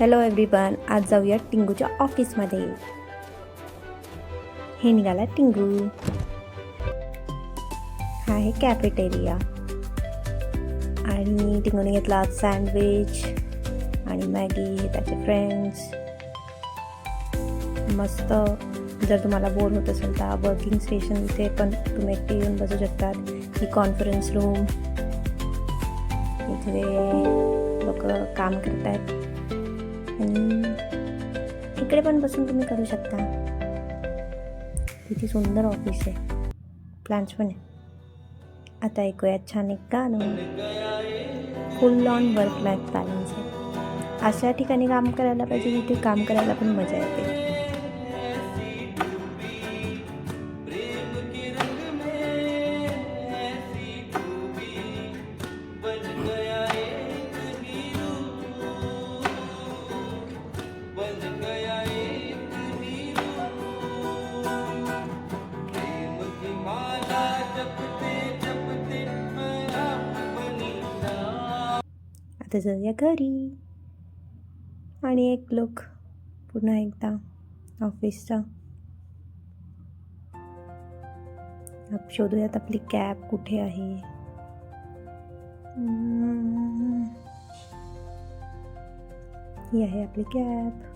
Hello everyone, आज जाऊया टिंगूच्या ऑफिसमध्ये. हे निघाला टिंगू. हा आहे कॅफेटेरिया आणि टिंगूने घेतला आज सँडविच आणि मॅगी. हे त्याचे फ्रेंड्स. मस्त. जर तुम्हाला बोर होत असेल तर वर्किंग स्टेशन इथे पण तुम्ही एकटे येऊन बसू शकतात. ही कॉन्फरन्स रूम. इथे लोक काम करत आहेत आणि इकडे पण बसून तुम्ही करू शकता. किती सुंदर ऑफिस आहे. प्लॅन्स पण आहे. आता ऐकूयात छान एक गाणं. फुल ऑन वर्क लाईफ बॅलन्स आहे. अशा ठिकाणी काम करायला पाहिजे जिथे काम करायला पण मजा येते. आता जाऊया घरी आणि एक लुक पुन्हा एकदा ऑफिसचा. शोधूयात आपली कॅब कुठे आहे. ही आहे आपली कॅब.